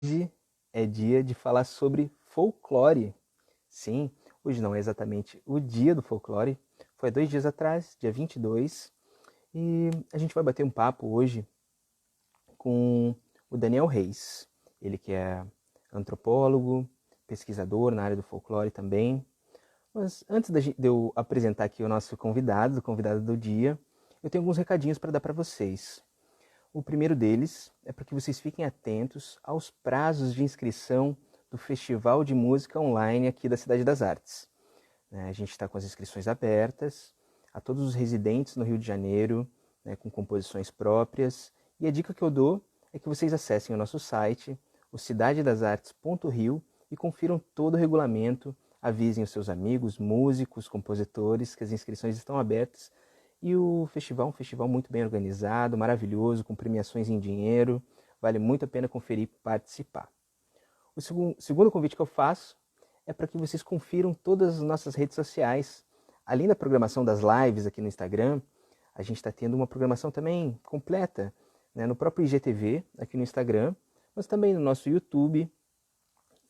Hoje é dia de falar sobre folclore. Sim, hoje não é exatamente o dia do folclore, foi há 2 dias atrás, dia 22, e a gente vai bater um papo hoje com o Daniel Reis. Ele que é antropólogo, pesquisador na área do folclore também. Mas antes de eu apresentar aqui o nosso convidado, o convidado do dia, eu tenho alguns recadinhos para dar para vocês. O primeiro deles é para que vocês fiquem atentos aos prazos de inscrição do Festival de Música Online aqui da Cidade das Artes. A gente está com as inscrições abertas a todos os residentes no Rio de Janeiro, com composições próprias. E a dica que eu dou é que vocês acessem o nosso site, o cidadedasartes.rio, e confiram todo o regulamento, avisem os seus amigos, músicos, compositores, que as inscrições estão abertas. E o festival é um festival muito bem organizado, maravilhoso, com premiações em dinheiro. Vale muito a pena conferir e participar. O segundo convite que eu faço é para que vocês confiram todas as nossas redes sociais. Além da programação das lives aqui no Instagram, a gente está tendo uma programação também completa, no próprio IGTV, aqui no Instagram, mas também no nosso YouTube.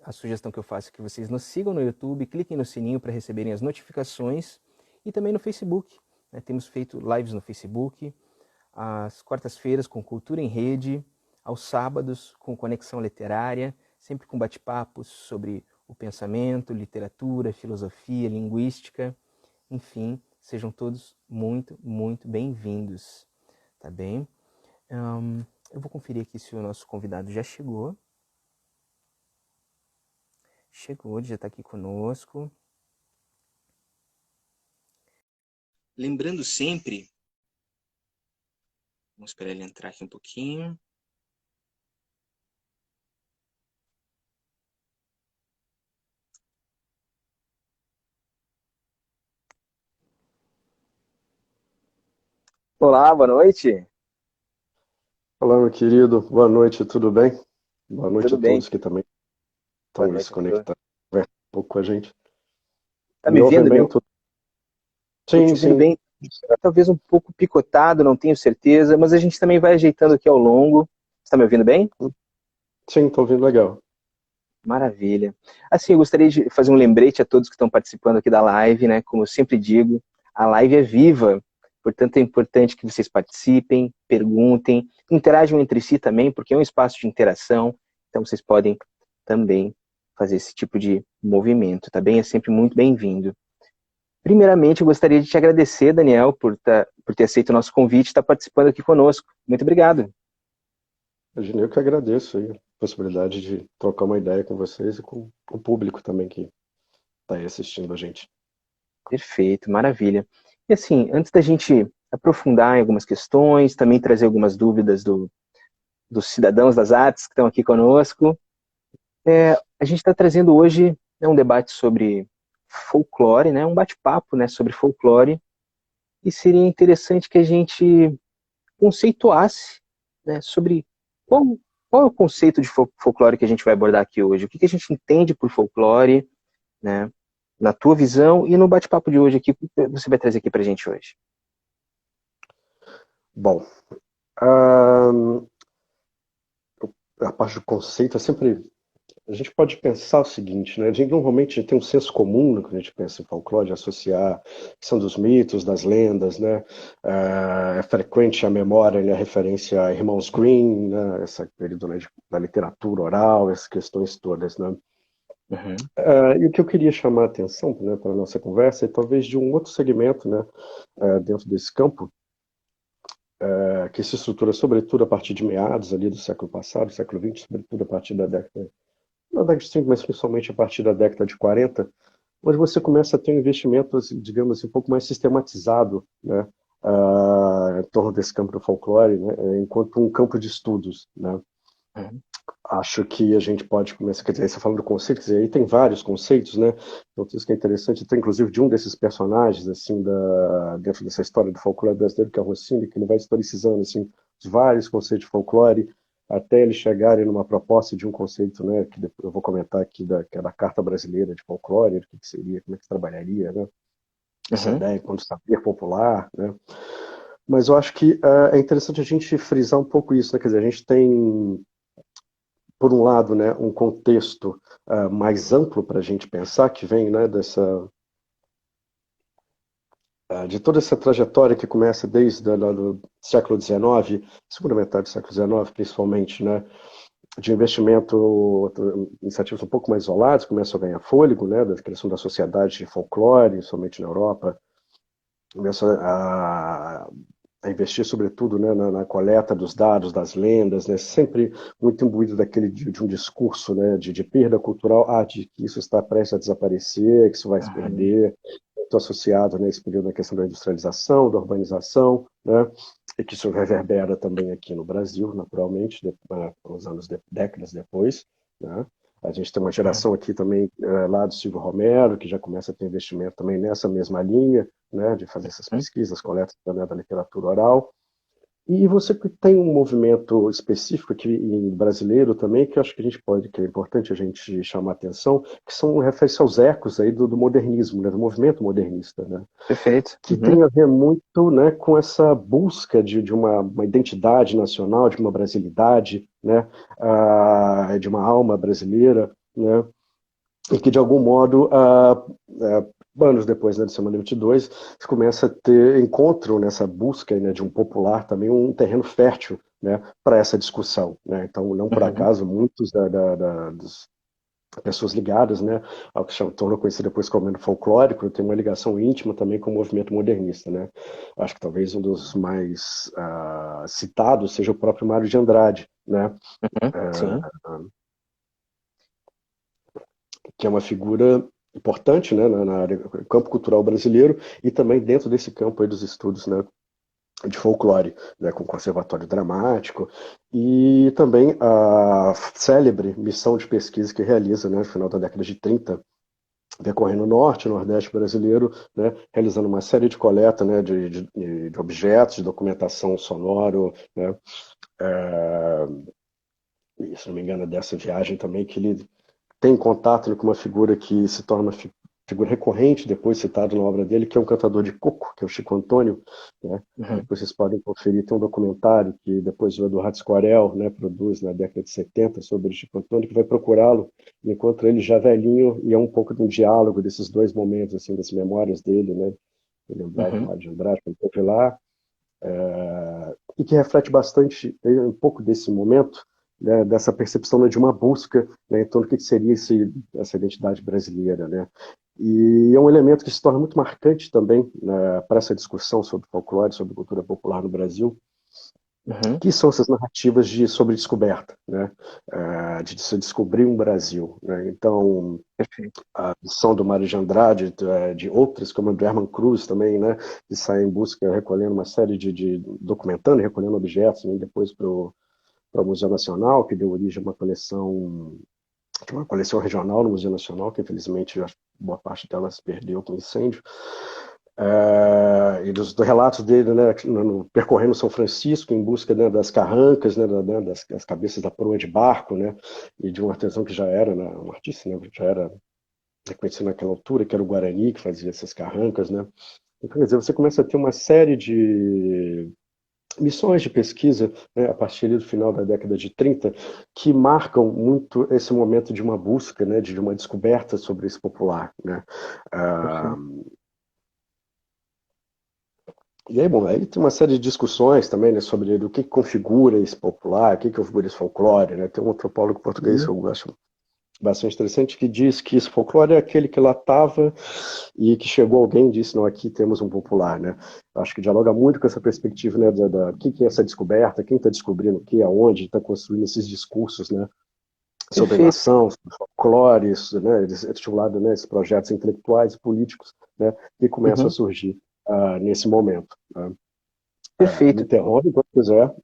A sugestão que eu faço é que vocês nos sigam no YouTube, cliquem no sininho para receberem as notificações, e também no Facebook. Temos feito lives no Facebook, às quartas-feiras com Cultura em Rede, aos sábados com Conexão Literária, sempre com bate-papos sobre o pensamento, literatura, filosofia, linguística. Enfim, sejam todos muito, muito bem-vindos, tá bem? Eu vou conferir aqui se o nosso convidado já chegou. Chegou, já está aqui conosco. Lembrando sempre, vamos esperar ele entrar aqui um pouquinho. Olá, boa noite. Olá, meu querido. Boa noite, tudo bem? Boa noite Tudo a bem? todos que também Boa estão aí se noite a todos. conectando, conversando um pouco com a gente. Tá me Me vendo, ouvem bem? Daniel? Tudo? Estou te Sim, ouvindo sim, bem, talvez um pouco picotado, não tenho certeza, mas a gente também vai ajeitando aqui ao longo. Você está me ouvindo bem? sim, estou ouvindo legal. Maravilha. Assim, eu gostaria de fazer um lembrete a todos que estão participando aqui da live, né? Como eu sempre digo, a live é viva, portanto é importante que vocês participem, perguntem, interajam entre si também, porque é um espaço de interação, então vocês podem também fazer esse tipo de movimento, tá bem? É sempre muito bem-vindo. Primeiramente, eu gostaria de te agradecer, Daniel, por ter aceito o nosso convite e estar participando aqui conosco. Muito obrigado. Imagina, eu que agradeço aí a possibilidade de trocar uma ideia com vocês e com o público também que está aí assistindo a gente. Perfeito, maravilha. E assim, antes da gente aprofundar em algumas questões, também trazer algumas dúvidas dos cidadãos das artes que estão aqui conosco, a gente está trazendo hoje um debate sobre folclore, um bate-papo sobre folclore, e seria interessante que a gente conceituasse, sobre qual, qual é o conceito de folclore que a gente vai abordar aqui hoje, o que a gente entende por folclore, né, na tua visão, e no bate-papo de hoje aqui, o que você vai trazer aqui para a gente hoje? Bom, a, a parte do conceito é sempre. A gente pode pensar o seguinte, né? Normalmente a gente tem um senso comum quando a gente pensa em folclore, de associar a questão dos mitos, das lendas, né? É frequente a memória, né, a referência a Irmãos Grimm, né? Essa período, né, da literatura oral, essas questões todas, né? Uhum. E o que eu queria chamar a atenção, né, para a nossa conversa é talvez de um outro segmento, né, dentro desse campo, que se estrutura sobretudo a partir de meados ali do século passado, século XX, sobretudo a partir da década, não da década de 30, mas principalmente a partir da década de 40, onde você começa a ter um investimento, assim, digamos assim, um pouco mais sistematizado, né, em torno desse campo do folclore, né, enquanto um campo de estudos, né. Uhum. Acho que a gente pode começar, quer dizer, aí você falando do conceito, quer dizer, aí tem vários conceitos, né, então isso que é interessante, tem inclusive de um desses personagens, assim, dentro dessa história do folclore brasileiro, que é o Rossini, que ele vai historicizando, assim, os vários conceitos de folclore, até eles chegarem numa proposta de um conceito, né, que depois eu vou comentar aqui, que é da Carta Brasileira de Folclore, o que seria, como é que se trabalharia, né, essa Uhum. ideia enquanto saber popular, né. Mas eu acho que é interessante a gente frisar um pouco isso, né, quer dizer, a gente tem por um lado, né, um contexto mais amplo para a gente pensar, que vem, né, de toda essa trajetória que começa desde do século XIX, segunda metade do século XIX, principalmente, né, de investimento, iniciativas um pouco mais isoladas, começam a ganhar fôlego, né, da criação da sociedade de folclore, somente na Europa, começa a investir, sobretudo, né, na coleta dos dados, das lendas, né, sempre muito imbuído de um discurso, né, de perda cultural, de que isso está prestes a desaparecer, que isso vai se perder, muito associado, né, esse período na questão da industrialização, da urbanização, né, e que isso reverbera também aqui no Brasil, naturalmente, uns décadas depois, né. A gente tem uma geração aqui também lá do Silvio Romero, que já começa a ter investimento também nessa mesma linha, né, de fazer essas pesquisas, coletas, né, da literatura oral. E você tem um movimento específico aqui brasileiro também, que eu acho que a gente que é importante a gente chamar a atenção, que são refere-se aos ecos aí do modernismo, né, do movimento modernista, né, Perfeito. que tem a ver muito, né, com essa busca de uma identidade nacional, de uma brasilidade, né, de uma alma brasileira, né, e que de algum modo, anos depois, né, de Semana 22, se começa a ter encontro nessa busca, né, de um popular também, um terreno fértil, né, para essa discussão, né. Então, não por acaso, muitos das pessoas ligadas, né, ao que tornou conhecido depois como movimento folclórico, tem uma ligação íntima também com o movimento modernista, né. Acho que talvez um dos mais citados seja o próprio Mário de Andrade, né, Sim. que é uma figura importante, né, na área do campo cultural brasileiro e também dentro desse campo aí dos estudos, né, de folclore, né, com o Conservatório Dramático e também a célebre missão de pesquisa que realiza, né, no final da década de 30, decorrendo no norte e nordeste brasileiro, né, realizando uma série de coleta, né, de objetos, de documentação sonoro, né, e, se não me engano, dessa viagem também que ele tem contato, né, com uma figura que se torna uma figura recorrente, depois citado na obra dele, que é um cantador de coco, que é o Chico Antônio, né? Depois vocês podem conferir, tem um documentário que depois o Eduardo Scorel, né, produz na década de 70 sobre o Chico Antônio, que vai procurá-lo, encontra ele já velhinho, e é um pouco de um diálogo desses dois momentos, assim, das memórias dele, né? Ele lembrar do Mário de Andrade, quando esteve lá, e que reflete bastante um pouco desse momento, né, dessa percepção, né, de uma busca, né, em torno do que seria essa identidade brasileira, né? E é um elemento que se torna muito marcante também, né, para essa discussão sobre folclore, sobre cultura popular no Brasil, que são essas narrativas sobre descoberta, né, de se descobrir um Brasil, né? Então, a missão do Mário de Andrade, de outras, como o Herman Cruz também, né, que sai em busca, recolhendo uma série documentando, recolhendo objetos, né, depois para o Museu Nacional, que deu origem a uma coleção regional no Museu Nacional, que infelizmente boa parte delas se perdeu com incêndio. E dos relatos dele, né, percorrendo São Francisco em busca, né, das carrancas, né, das cabeças da proa de barco, né, e de um artesão que já era, né, um artista, né, que já era reconhecido naquela altura, que era o Guarani, que fazia essas carrancas, né. Então, quer dizer, você começa a ter uma série de missões de pesquisa, né, a partir do final da década de 30, que marcam muito esse momento de uma busca, né, de uma descoberta sobre esse popular, né. E aí, bom, aí tem uma série de discussões também, né, sobre o que configura esse popular, o que configura esse folclore, né. Tem um antropólogo português que eu acho bastante interessante, que diz que esse folclore é aquele que lá estava e que chegou alguém e disse, não, aqui temos um popular, né? Acho que dialoga muito com essa perspectiva, né, da que é essa descoberta, quem está descobrindo o que, aonde, está construindo esses discursos, né, sobre Perfeito. nação, sobre folclore, né, estimulado, né, esses projetos intelectuais e políticos, né, que começam a surgir nesse momento. Né? Me Perfeito. interrompe quando quiser.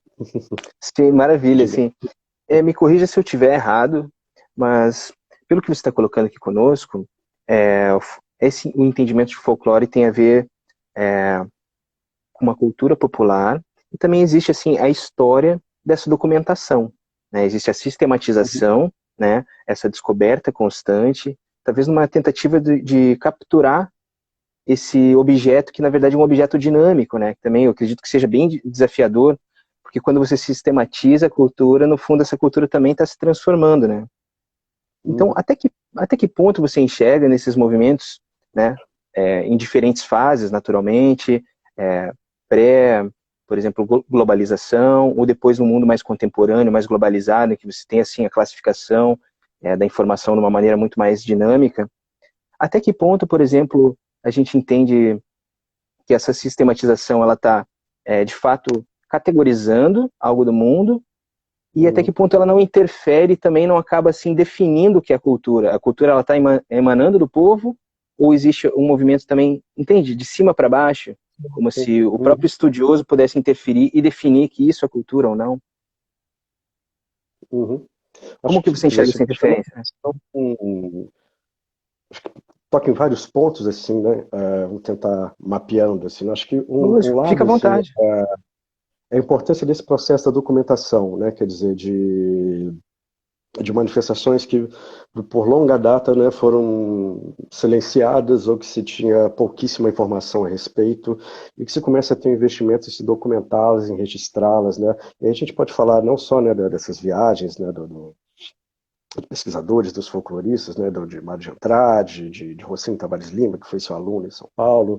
Sim, maravilha, Diga. sim. Me corrija se eu estiver errado, mas pelo que você está colocando aqui conosco, o entendimento de folclore tem a ver com uma cultura popular e também existe assim a história dessa documentação, né? Existe a sistematização, né? Essa descoberta constante, talvez numa tentativa de capturar esse objeto que na verdade é um objeto dinâmico, né? Que também eu acredito que seja bem desafiador, Porque quando você sistematiza a cultura, no fundo essa cultura também está se transformando, né? Então, Uhum. até que ponto você enxerga nesses movimentos, né, em diferentes fases, naturalmente, é, pré, por exemplo, globalização, ou depois no mundo mais contemporâneo, mais globalizado, em que você tem assim a classificação da informação de uma maneira muito mais dinâmica. Até que ponto, por exemplo, a gente entende que essa sistematização ela está, de fato, categorizando algo do mundo e até que Uhum. ponto ela não interfere, também não acaba assim definindo o que é a cultura. A cultura ela está emanando do povo ou existe um movimento também, entende, de cima para baixo, como se o Uhum. próprio estudioso pudesse interferir e definir que isso é cultura ou não? Uhum. Como Acho que que você enxerga você essa chama interferência, né? atenção toca em vários pontos, assim, né? Vamos tentar mapeando, assim. Acho que um Lógico, fica lado, à assim, vontade. é a importância desse processo da documentação, né? Quer dizer, de manifestações que, por longa data, né, foram silenciadas ou que se tinha pouquíssima informação a respeito e que se começa a ter um investimento em se documentá-las, em registrá-las, né? E aí a gente pode falar não só, né, dessas viagens, né, pesquisadores, dos folcloristas, né, de Mário de Andrade, de Rocinho Tavares Lima, que foi seu aluno em São Paulo,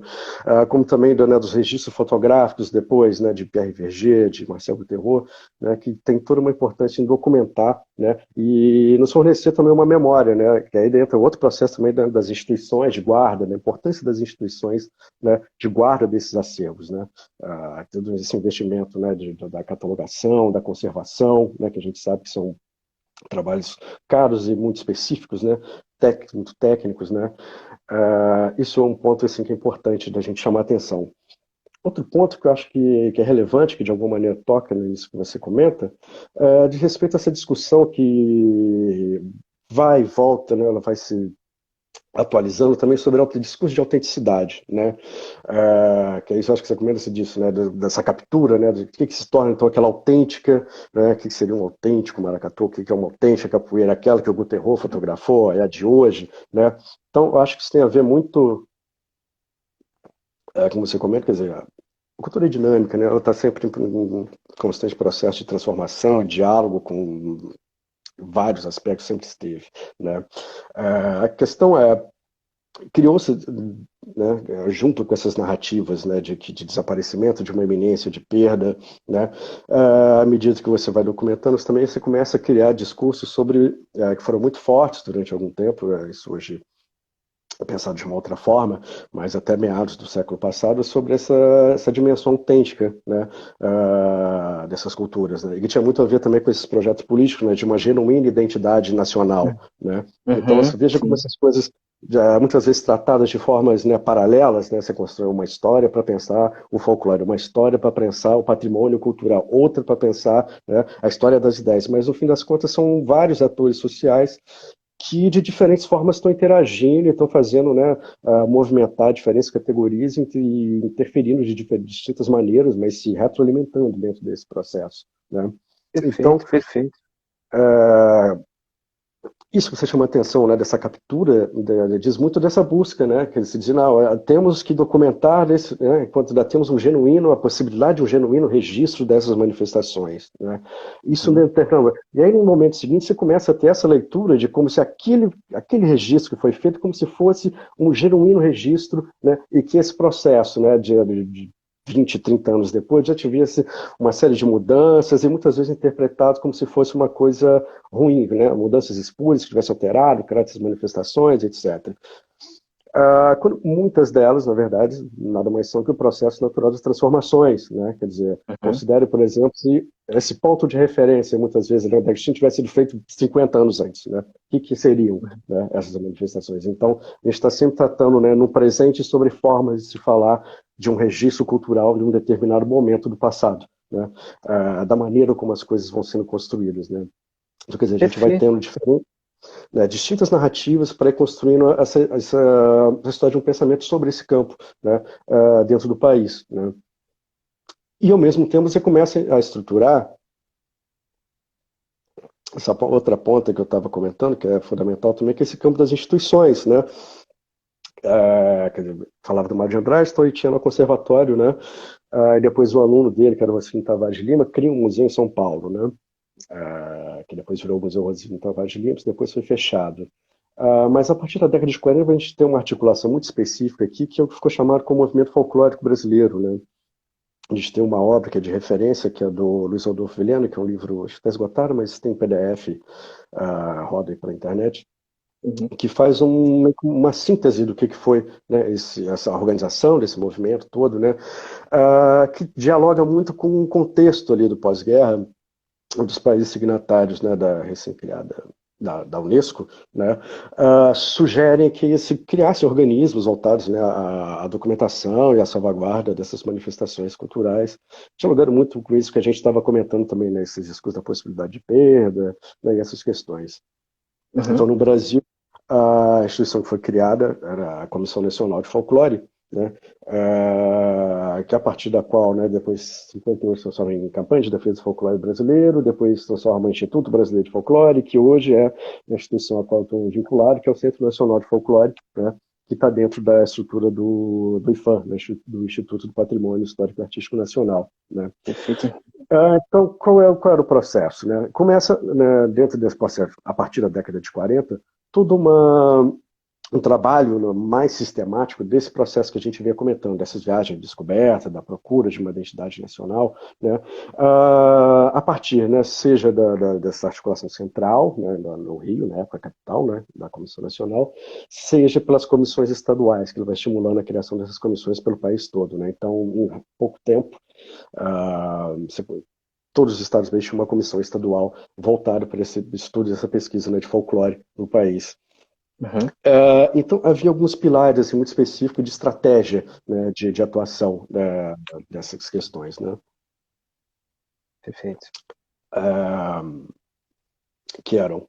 como também né, dos registros fotográficos depois, né, de Pierre Verger, de Marcel Guterreau, né, que tem toda uma importância em documentar, né, e nos fornecer também uma memória, né, que aí entra outro processo também das instituições de guarda, né, a importância das instituições, né, de guarda desses acervos, né, todo esse investimento, né, da catalogação, da conservação, né, que a gente sabe que são trabalhos caros e muito específicos, né? Muito técnicos, né? Isso é um ponto assim que é importante da gente chamar a atenção. Outro ponto que eu acho que é relevante, que de alguma maneira toca nisso que você comenta, de respeito a essa discussão que vai e volta, né? Ela vai se atualizando também sobre o discurso de autenticidade, né? Que é isso, acho que você comenta disso, né? Dessa captura, né? Do que se torna então aquela autêntica, né? O que seria um autêntico maracatu, o que é uma autêntica capoeira, aquela que o Guterreau fotografou, é a de hoje, né? Então, eu acho que isso tem a ver muito, como você comenta, quer dizer, a cultura é dinâmica, né? Ela está sempre em um constante processo de transformação, diálogo com vários aspectos, sempre esteve, né? A questão é criou-se, né, junto com essas narrativas, né, de desaparecimento, de uma iminência, de perda, né, à medida que você vai documentando, também você começa a criar discursos sobre que foram muito fortes durante algum tempo, isso hoje é pensado de uma outra forma, mas até meados do século passado, sobre essa dimensão autêntica, né, dessas culturas, né, e que tinha muito a ver também com esses projetos políticos, né, de uma genuína identidade nacional, né. Então, Uhum, você veja como sim, essas coisas muitas vezes tratadas de formas, né, paralelas, né, você constrói uma história para pensar o folclore, uma história para pensar o patrimônio cultural, outra para pensar, né, a história das ideias, mas no fim das contas são vários atores sociais que de diferentes formas estão interagindo e estão fazendo, né, movimentar diferentes categorias e interferindo de distintas maneiras, mas se retroalimentando dentro desse processo, né? Então, perfeito, perfeito. isso que você chama a atenção, né, dessa captura, diz muito dessa busca, né, que se diz, não, temos que documentar, né, enquanto ainda temos a possibilidade de um genuíno registro dessas manifestações, né, isso Uhum. dentro e aí no momento seguinte você começa a ter essa leitura de como se aquele registro que foi feito como se fosse um genuíno registro, né, e que esse processo, né, de 20, 30 anos depois já tivesse uma série de mudanças e muitas vezes interpretado como se fosse uma coisa ruim, né? Mudanças espúrias que tivessem alterado o caráter das manifestações, etc. Muitas delas, na verdade, nada mais são que o processo natural das transformações, né? Quer dizer, Uhum. considere, por exemplo, se esse ponto de referência, muitas vezes, né, da Cristina tivesse sido feito 50 anos antes, né? O que seriam, né, essas manifestações? Então, a gente está sempre tratando, né, no presente sobre formas de se falar de um registro cultural de um determinado momento do passado, né? Da maneira como as coisas vão sendo construídas, né? Então, quer dizer, a gente vai Perfeito. tendo distintas narrativas para ir construindo essa história de um pensamento sobre esse campo, né, dentro do país, né? E, ao mesmo tempo, você começa a estruturar essa outra ponta que eu estava comentando, que é fundamental também, que é esse campo das instituições, né? Quer dizer, falava do Mário de Andrade, então ele tinha no conservatório, né, E depois o aluno dele, que era o Rocino Tavares de Lima, cria um museu em São Paulo, né? Que depois virou o Museu Rocino Tavares de Lima, depois foi fechado. Mas a partir da década de 40 a gente tem uma articulação muito específica aqui, que é o que ficou chamado como Movimento Folclórico Brasileiro, né? A gente tem uma obra que é de referência, que é do Luiz Adolfo Vilhena, que é um livro, acho que está esgotado, mas tem PDF, roda aí pela internet, Uhum. que faz uma síntese do que foi, né, essa organização desse movimento todo, né, que dialoga muito com o contexto ali do pós-guerra, dos países signatários, né, da recém-criada da Unesco, né, sugerem que se criassem organismos voltados, né, à documentação e à salvaguarda dessas manifestações culturais, dialogando muito com isso que a gente estava comentando também nesses discursos da possibilidade de perda, né, e essas questões. Uhum. Então, no Brasil, a instituição que foi criada era a Comissão Nacional de Folclore, né, que a partir da qual, né, depois, em 58, se transforma em Campanha de Defesa do Folclore Brasileiro, depois se transforma em Instituto Brasileiro de Folclore, que hoje é a instituição a qual eu estou vinculado, que é o Centro Nacional de Folclore, né, que está dentro da estrutura do IFAM, né, do Instituto do Patrimônio Histórico e Artístico Nacional. Né. Perfeito. Então, qual era o processo? Né? Começa, né, dentro desse processo, a partir da década de 40, todo um trabalho, né, mais sistemático desse processo que a gente vinha comentando, dessas viagens de descoberta, da procura de uma identidade nacional, né, a partir, né, seja dessa articulação central, né, no Rio, na época capital, né, da Comissão Nacional, seja pelas comissões estaduais, que ele vai estimulando a criação dessas comissões pelo país todo. Né? Então, em pouco tempo, todos os estados tinham uma comissão estadual voltada para esse estudo, essa pesquisa, né, de folclore no país. Uhum. Então, havia alguns pilares assim, muito específicos de estratégia, né, de atuação, dessas questões. Né? Perfeito. Que eram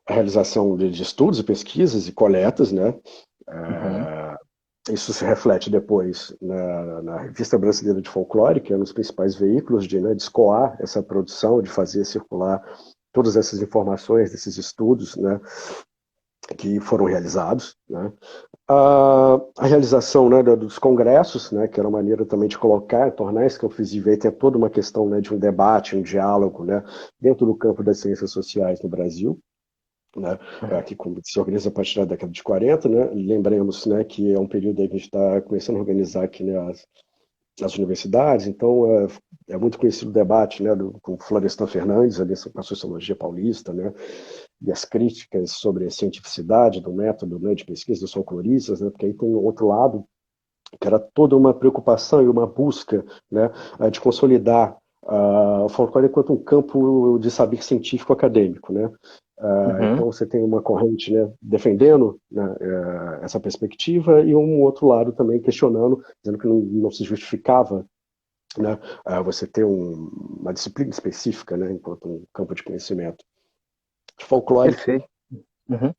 a realização de estudos e pesquisas e coletas, né? Uhum. Isso se reflete depois na Revista Brasileira de Folclore, que é um dos principais veículos de escoar essa produção, de fazer circular todas essas informações, desses estudos, né, que foram realizados. Né. A realização, né, dos congressos, né, que era uma maneira também de colocar, tornar esse campo visível, aí tem toda uma questão, né, de um debate, um diálogo, né, dentro do campo das ciências sociais no Brasil. Né, Uhum. que se organiza a partir da década de 40, né, lembremos, né, que é um período aí que a gente está começando a organizar aqui, né, as universidades, então é muito conhecido o debate, né, com Florestan Fernandes, ali, com a sociologia paulista, né, e as críticas sobre a cientificidade do método, né, de pesquisa dos folcloristas, né, porque aí tem outro lado, que era toda uma preocupação e uma busca, né, de consolidar o folclore enquanto um campo de saber científico acadêmico, né. Uhum. Então você tem uma corrente, né, defendendo, né, essa perspectiva e um outro lado também questionando, dizendo que não se justificava, né, você ter uma disciplina específica, né, enquanto um campo de conhecimento. Folclore, Perfeito. Uhum.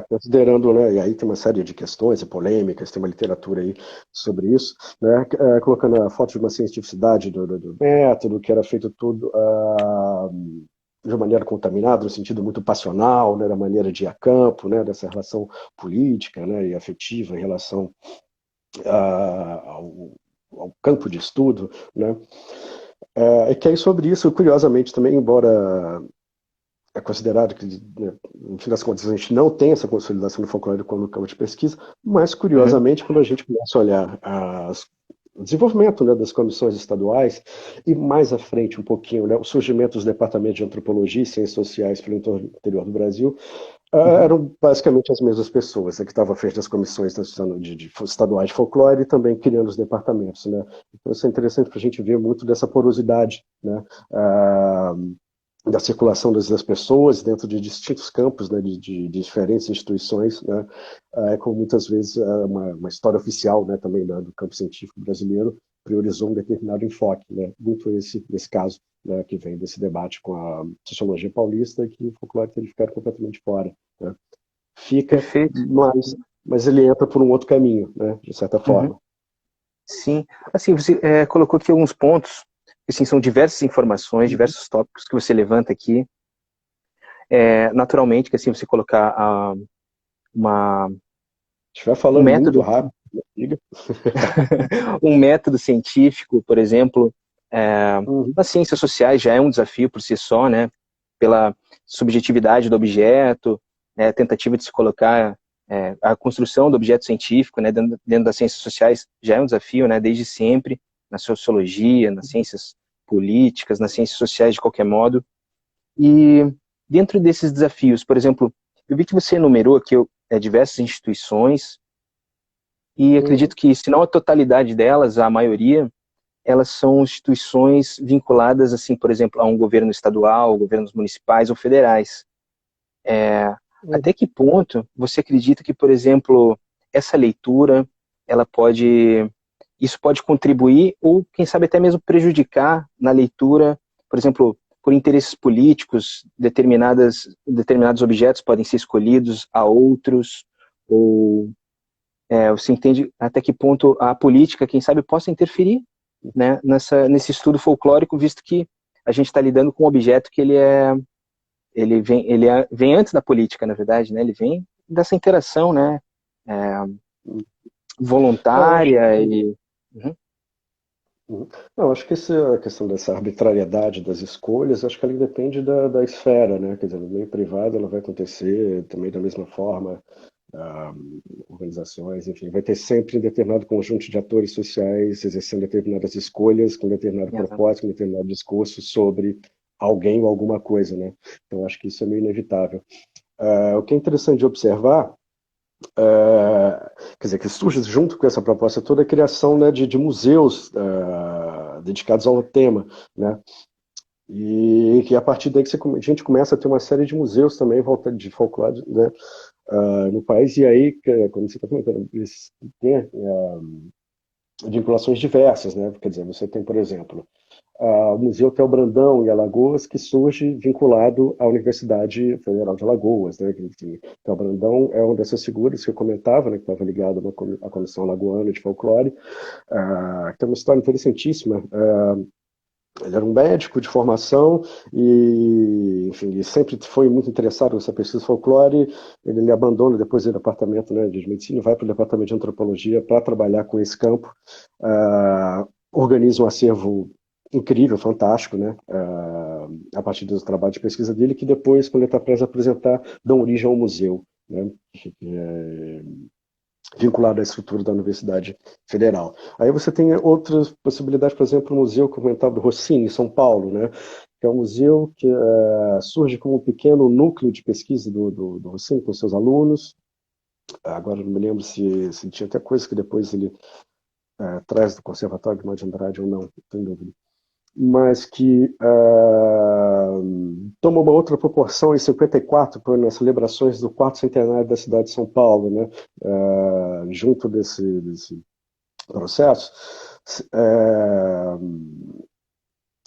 considerando, né, e aí tem uma série de questões e polêmicas, tem uma literatura aí sobre isso, né, colocando a foto de uma cientificidade do método, que era feito tudo de uma maneira contaminada, no sentido muito passional, né, da maneira de ir a campo, né, dessa relação política, né, e afetiva em relação ao campo de estudo, né, e que aí sobre isso, curiosamente também, embora é considerado que, né, no fim das contas, a gente não tem essa consolidação do folclore como campo de pesquisa, mas, Uhum. curiosamente, quando a gente começa a olhar o desenvolvimento, né, das comissões estaduais e, mais à frente, um pouquinho, né, o surgimento dos departamentos de antropologia e ciências sociais pelo interior do Brasil, Uhum. eram basicamente as mesmas pessoas, né, que estavam à frente das comissões de estaduais de folclore e também criando os departamentos. Né. Então, isso é interessante para a gente ver muito dessa porosidade, né, da circulação das pessoas dentro de distintos campos, né, de diferentes instituições, né, como muitas vezes uma história oficial, né, também do campo científico brasileiro priorizou um determinado enfoque, né, muito nesse caso, né, que vem desse debate com a sociologia paulista, que o folclore teria ficado completamente fora. Né. Fica, Perfeito. mas ele entra por um outro caminho, né, de certa Uhum. forma. Sim. Assim, você colocou aqui alguns pontos, assim, são diversas informações, Uhum. diversos tópicos que você levanta aqui. Naturalmente, que assim, você colocar Se estiver um falando muito método. rápido, Diga. Um método científico, por exemplo, Uhum. nas ciências sociais já é um desafio por si só, né? Pela subjetividade do objeto, né? A tentativa de se colocar a construção do objeto científico, né? Dentro das ciências sociais já é um desafio, né? Desde sempre, na sociologia, nas ciências políticas, nas ciências sociais de qualquer modo. E dentro desses desafios, por exemplo, eu vi que você enumerou aqui diversas instituições e Uhum. acredito que, se não a totalidade delas, a maioria, elas são instituições vinculadas, assim, por exemplo, a um governo estadual, governos municipais ou federais. Até Uhum. que ponto você acredita que, por exemplo, essa leitura, ela pode, isso pode contribuir ou, quem sabe, até mesmo prejudicar na leitura, por exemplo, por interesses políticos, determinados objetos podem ser escolhidos a outros, ou você entende até que ponto a política, quem sabe, possa interferir, né, nesse estudo folclórico, visto que a gente está lidando com um objeto que vem antes da política, na verdade, né? Ele vem dessa interação, né, é, Eu acho voluntária que e uhum, Uhum. Não, acho que a questão dessa arbitrariedade das escolhas, acho que ela depende da esfera, né? Quer dizer, no meio privado ela vai acontecer também da mesma forma, ah, organizações, enfim, vai ter sempre um determinado conjunto de atores sociais exercendo determinadas escolhas, com determinado propósito, com determinado discurso sobre alguém ou alguma coisa, né? Então, acho que isso é meio inevitável. O que é interessante de observar quer dizer, que surge junto com essa proposta toda a criação, né, de museus dedicados ao tema, né, e que a partir daí que a gente começa a ter uma série de museus também volta de folclore, né, no país, e aí, como você está comentando, eles têm vinculações diversas, né, quer dizer, você tem, por exemplo, o Museu Theo Brandão, em Alagoas, que surge vinculado à Universidade Federal de Alagoas. Né? Enfim, Theo Brandão é uma dessas figuras que eu comentava, né, que estava ligado à Comissão Alagoana de Folclore, que tem uma história interessantíssima. Ele era um médico de formação e, enfim, ele sempre foi muito interessado nessa pesquisa folclore. Ele abandona depois o departamento, né, de medicina, vai para o departamento de antropologia para trabalhar com esse campo. Organiza um acervo incrível, fantástico, né? A partir do trabalho de pesquisa dele, que depois, quando ele está prestes a apresentar, dão origem ao museu, né? Vinculado à estrutura da Universidade Federal. Aí você tem outras possibilidades, por exemplo, o Museu que eu comentava do Rossini, em São Paulo, né? Que é um museu que surge como um pequeno núcleo de pesquisa do Rossini com seus alunos. Agora não me lembro se tinha até coisa que depois ele traz do Conservatório de Mário de Andrade ou não, não tenho dúvida, mas que toma uma outra proporção em 54, nas celebrações do quarto centenário da cidade de São Paulo, né? Junto desse processo, é,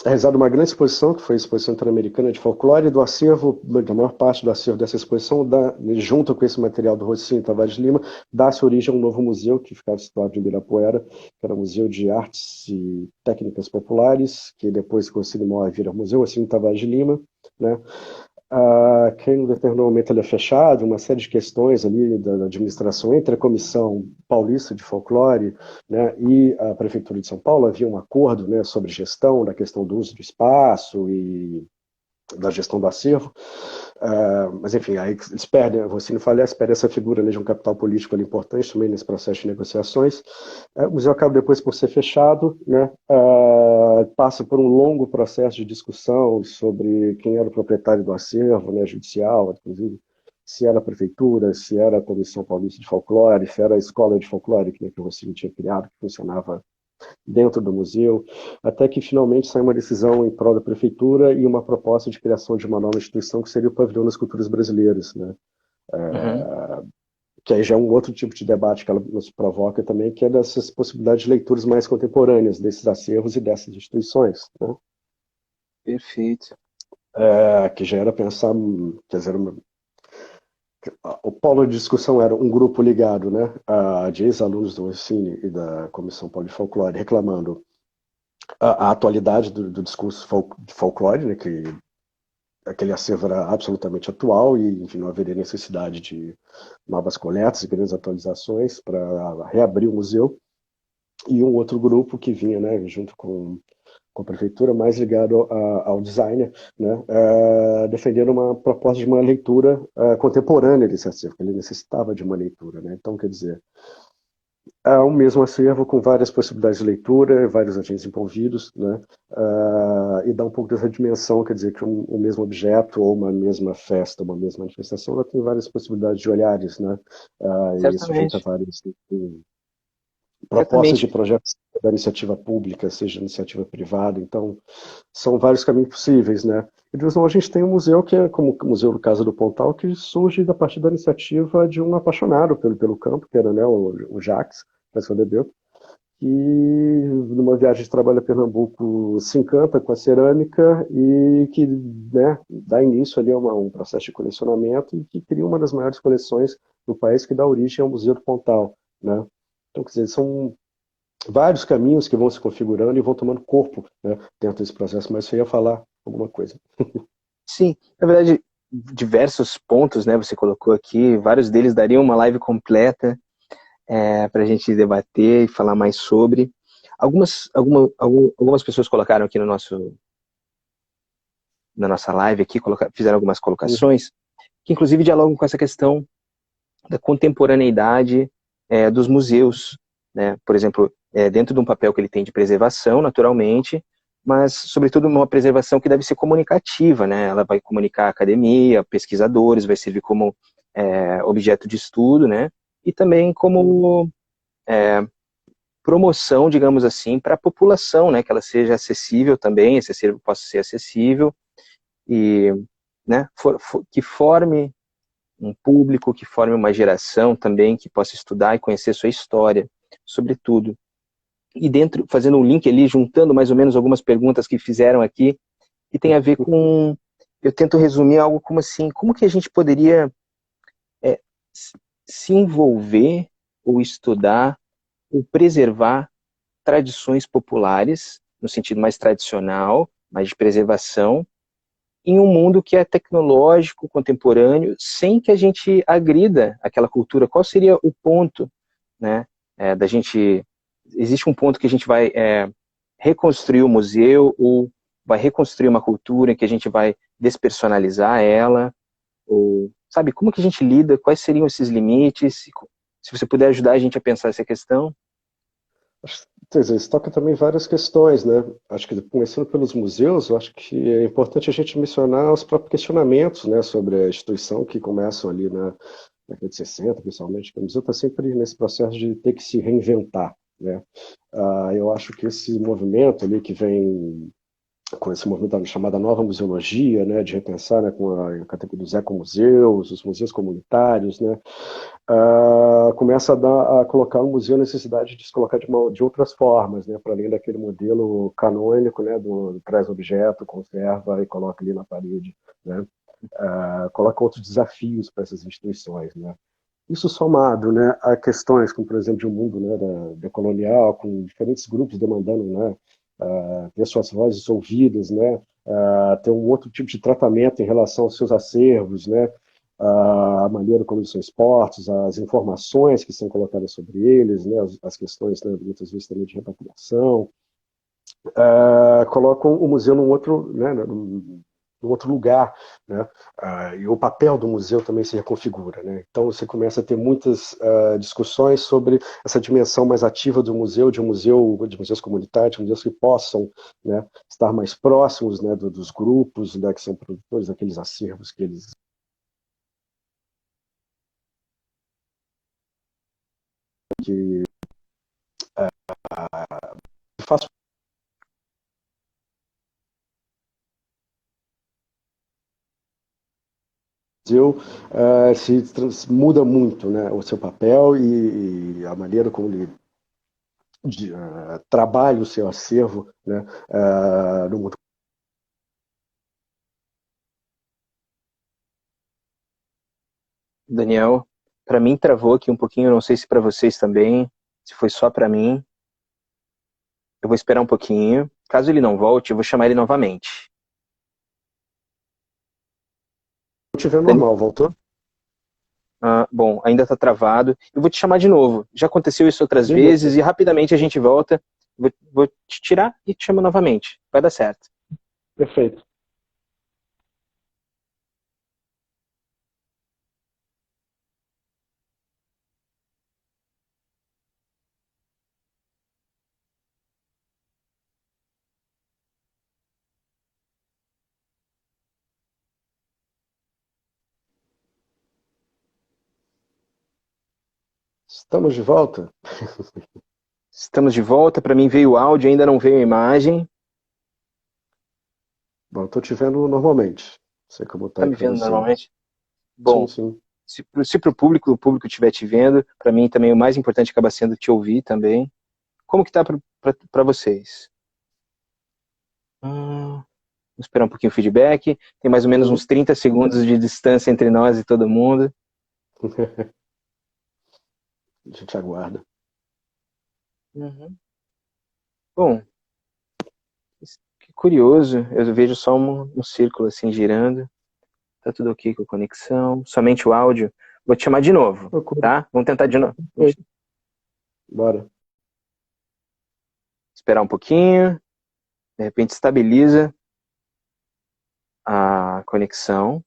é realizada uma grande exposição, que foi a Exposição Interamericana de Folclore, e do acervo, da maior parte do acervo dessa exposição, junto com esse material do Rocinho e Tavares de Lima, dá-se origem a um novo museu que ficava situado em Ibirapuera, que era o Museu de Artes e Técnicas Populares, que depois, com o Cine Mó, vira Museu Rocinho e Tavares de Lima, né? Que em um determinado momento ele é fechado, uma série de questões ali da administração entre a Comissão Paulista de Folclore, né, e a Prefeitura de São Paulo. Havia um acordo, né, sobre gestão da questão do uso do espaço e da gestão do acervo. Mas enfim, aí eles perdem, o Rossini falece, perde essa figura, né, de um capital político ali importante também nesse processo de negociações. O museu acaba depois por ser fechado, né, passa por um longo processo de discussão sobre quem era o proprietário do acervo, né, judicial, inclusive se era a prefeitura, se era a Comissão Paulista de Folclore, se era a escola de folclore que o Rossini tinha criado, que funcionava dentro do museu, até que finalmente sai uma decisão em prol da prefeitura e uma proposta de criação de uma nova instituição que seria o Pavilhão das Culturas Brasileiras, né? uhum, Que aí já é um outro tipo de debate que ela nos provoca também, que é dessas possibilidades de leituras mais contemporâneas desses acervos e dessas instituições, né? perfeito. Que já era pensar, quer dizer, o polo de discussão era um grupo ligado, né, de ex-alunos do Ensine e da Comissão Paulista de Folclore reclamando a atualidade do discurso de folclore, né, que aquele acervo era absolutamente atual e, enfim, não haveria necessidade de novas coletas e grandes atualizações para reabrir o museu. E um outro grupo que vinha, né, junto com a prefeitura, mais ligado ao designer, né, defendendo uma proposta de uma leitura contemporânea desse acervo, que ele necessitava de uma leitura. Né? Então, quer dizer, é um mesmo acervo com várias possibilidades de leitura, vários agentes envolvidos, né? E dá um pouco dessa dimensão, quer dizer, que um mesmo objeto ou uma mesma festa, uma mesma manifestação, ela tem várias possibilidades de olhares, né? E sujeita a Certamente, várias propostas certamente. de projetos da iniciativa pública, seja iniciativa privada, então são vários caminhos possíveis, né? E de a gente tem um museu que é como o Museu do Casa do Pontal, que surge a partir da iniciativa de um apaixonado pelo campo, que era, né, o Jacques, Bebeu, que numa viagem de trabalho a Pernambuco se encanta com a cerâmica e que, né, dá início ali a um processo de colecionamento e que cria uma das maiores coleções do país, que dá origem ao Museu do Pontal, né? Então, quer dizer, são vários caminhos que vão se configurando e vão tomando corpo, né, dentro desse processo, mas você ia falar alguma coisa. Sim, na verdade, diversos pontos, né, você colocou aqui, vários deles dariam uma live completa para a gente debater e falar mais sobre. Algumas pessoas colocaram aqui na nossa live aqui, fizeram algumas Uhum. colocações, que inclusive dialogam com essa questão da contemporaneidade dos museus, né? Por exemplo, dentro de um papel que ele tem de preservação, naturalmente, mas, sobretudo, uma preservação que deve ser comunicativa, né? Ela vai comunicar a academia, pesquisadores, vai servir como objeto de estudo, né? E também como promoção, digamos assim, para a população, né? Que ela seja acessível também, esse acervo possa ser acessível e, né? Que forme um público, que forme uma geração também que possa estudar e conhecer sua história, sobretudo. E dentro, fazendo um link ali, juntando mais ou menos algumas perguntas que fizeram aqui, que tem a ver com, eu tento resumir algo como assim, como que a gente poderia é, se envolver ou estudar ou preservar tradições populares, no sentido mais tradicional, mais de preservação, em um mundo que é tecnológico, contemporâneo, sem que a gente agrida aquela cultura. Qual seria o ponto, né, da gente... Existe um ponto que a gente vai reconstruir o museu ou vai reconstruir uma cultura em que a gente vai despersonalizar ela, ou, sabe, como que a gente lida, quais seriam esses limites? Se você puder ajudar a gente a pensar essa questão. Quer dizer, isso toca também várias questões, né? Acho que começando pelos museus, eu acho que é importante a gente mencionar os próprios questionamentos, né, sobre a instituição que começam ali na década de 60, principalmente, que o museu está sempre nesse processo de ter que se reinventar, né? Eu acho que esse movimento ali que vem com esse movimento chamada nova museologia, né, de repensar, né, com a categoria dos ecomuseus, os museus comunitários, né, começa a colocar o museu a necessidade de se colocar de outras formas, né, para além daquele modelo canônico, né, do traz objeto, conserva e coloca ali na parede, né, coloca outros desafios para essas instituições, né. Isso somado, né, a questões como, por exemplo, de um mundo, né, decolonial, com diferentes grupos demandando, né, ter suas vozes ouvidas, né, ter um outro tipo de tratamento em relação aos seus acervos, né, a maneira como eles são expostos, as informações que são colocadas sobre eles, né, as questões, né, muitas vezes também de repatriação, colocam o museu num outro lugar, né? E o papel do museu também se reconfigura, né? Então você começa a ter muitas discussões sobre essa dimensão mais ativa do museu, de museus comunitários, de museus que possam, né, estar mais próximos, né, dos grupos, né, que são produtores daqueles acervos que eles que faz museu muda muito, né, o seu papel e a maneira como ele trabalha o seu acervo, né, no mundo. Daniel, para mim travou aqui um pouquinho, não sei se para vocês também, se foi só para mim. Eu vou esperar um pouquinho. Caso ele não volte, eu vou chamar ele novamente. te vendo Dani- normal, voltou? bom, ainda está travado. Eu vou te chamar de novo. Já aconteceu isso outras vezes Beleza, e rapidamente a gente volta. Vou te tirar e te chamo novamente. Vai dar certo. perfeito. Estamos de volta? Estamos de volta. Para mim veio o áudio, ainda não veio a imagem. Bom, estou te vendo normalmente. Não sei como está Tá aí me para vendo você. normalmente? Sim, Bom, sim. se para o público estiver te vendo, para mim também o mais importante acaba sendo te ouvir também. Como que tá para vocês? Vamos esperar um pouquinho o feedback. Tem mais ou menos Uhum. uns 30 segundos de distância entre nós e todo mundo. A gente aguarda. Uhum. Bom, que curioso. Eu vejo só um círculo assim girando. Tá tudo ok com a conexão. Somente o áudio. Vou te chamar de novo, Procura. tá? Vamos tentar de novo. Ok, bora. Esperar um pouquinho. De repente estabiliza a conexão.